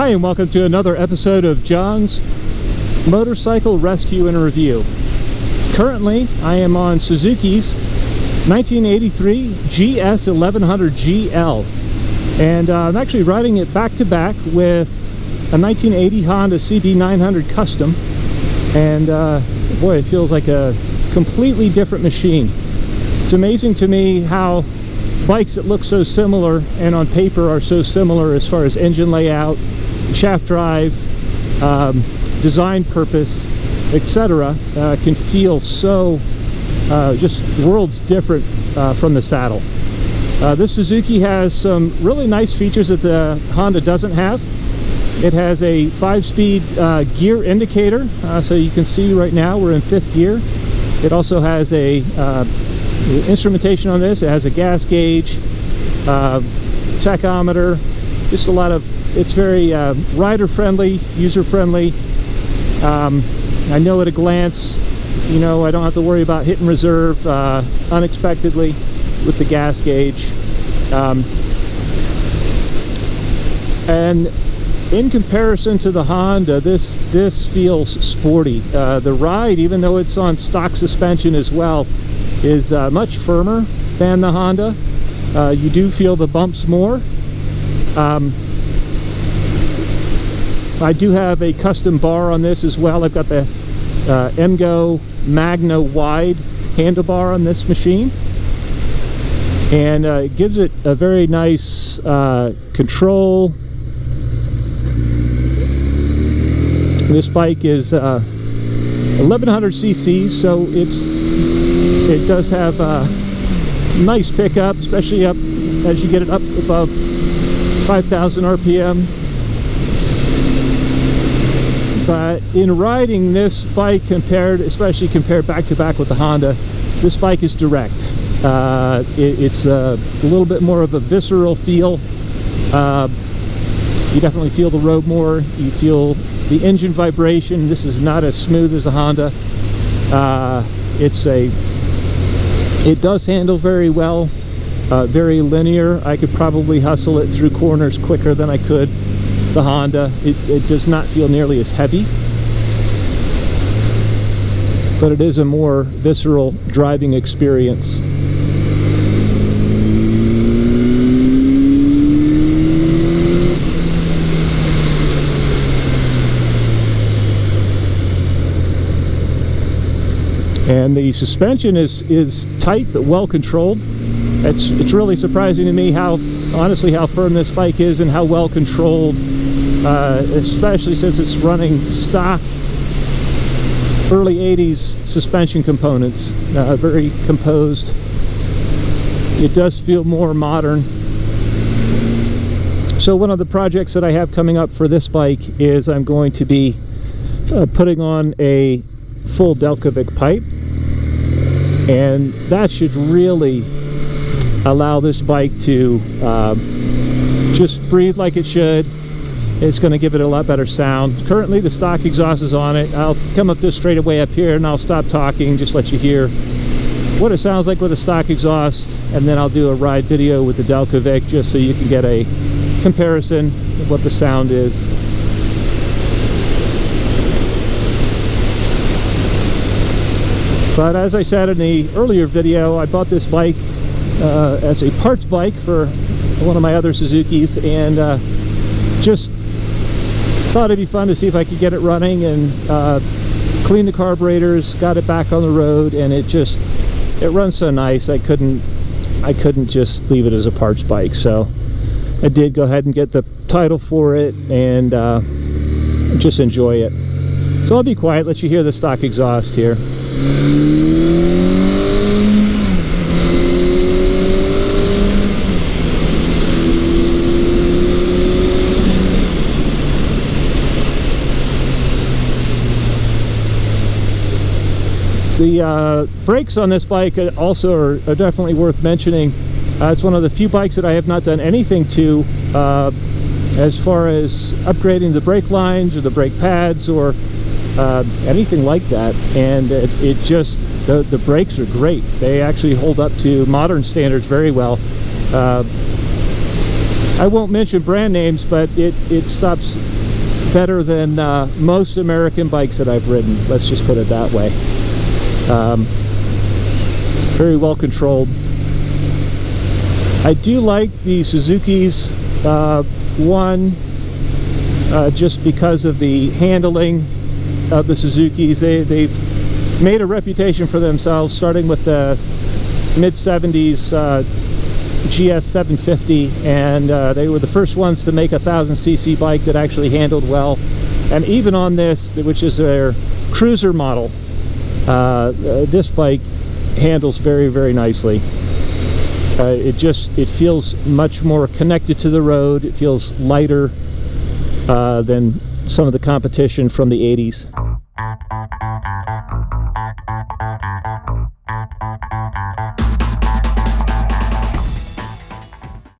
Hi, and welcome to another episode of John's Motorcycle Rescue and Review. Currently, I am on Suzuki's 1983 GS1100L, and I'm actually riding it back-to-back with a 1980 Honda CB900 Custom, and boy, it feels like a completely different machine. It's amazing to me how bikes that look so similar and on paper are so similar as far as engine layout, shaft drive, design purpose, etc. Can feel so just worlds different from the saddle. This Suzuki has some really nice features that the Honda doesn't have. It has a 5-speed gear indicator, so you can see right now we're in 5th gear. It also has a instrumentation on this. It has a gas gauge, tachometer, just a lot of, it's very rider friendly, user friendly. I know at a glance, you know, I don't have to worry about hit and reserve unexpectedly with the gas gauge. And in comparison to the Honda, this feels sporty. The ride, even though it's on stock suspension as well, is much firmer than the Honda. You do feel the bumps more. I do have a custom bar on this as well. I've got the MGO Magna wide handlebar on this machine, and it gives it a very nice control. This bike is 1100 cc, so it does have a nice pickup, especially up as you get it up above 5,000 RPM. But in riding this bike, especially compared back to back with the Honda, this bike is direct. It's a little bit more of a visceral feel. You definitely feel the road more. You feel the engine vibration. This is not as smooth as a Honda. It does handle very well, very linear. I could probably hustle it through corners quicker than I could the Honda. It does not feel nearly as heavy, but it is a more visceral driving experience. And the suspension is tight but well controlled. It's really surprising to me honestly how firm this bike is and how well controlled, especially since it's running stock early 80s suspension components. Very composed. It does feel more modern. So one of the projects that I have coming up for this bike is I'm going to be putting on a full Delkevic pipe, and that should really allow this bike to just breathe like it should. It's going to give it a lot better sound. Currently the stock exhaust is on it. I'll come up this straight away up here and I'll stop talking, just let you hear what it sounds like with a stock exhaust, and then I'll do a ride video with the Delkevic just so you can get a comparison of what the sound is. But as I said in the earlier video, I bought this bike as a parts bike for one of my other Suzukis, and just thought it'd be fun to see if I could get it running and clean the carburetors, got it back on the road, and it runs so nice. I couldn't just leave it as a parts bike, so I did go ahead and get the title for it and just enjoy it. So I'll be quiet, let you hear the stock exhaust here. The brakes on this bike also are definitely worth mentioning. It's one of the few bikes that I have not done anything to as far as upgrading the brake lines or the brake pads or anything like that, and it just, the brakes are great. They actually hold up to modern standards very well. I won't mention brand names, but it stops better than most American bikes that I've ridden. Let's just put it that way. Very well controlled. I do like the Suzuki's one just because of the handling of the Suzukis. They've made a reputation for themselves, starting with the mid-70s GS1100L, and they were the first ones to make a 1000cc bike that actually handled well. And even on this, which is their cruiser model, this bike handles very, very nicely. It feels much more connected to the road. It feels lighter than some of the competition from the 80s.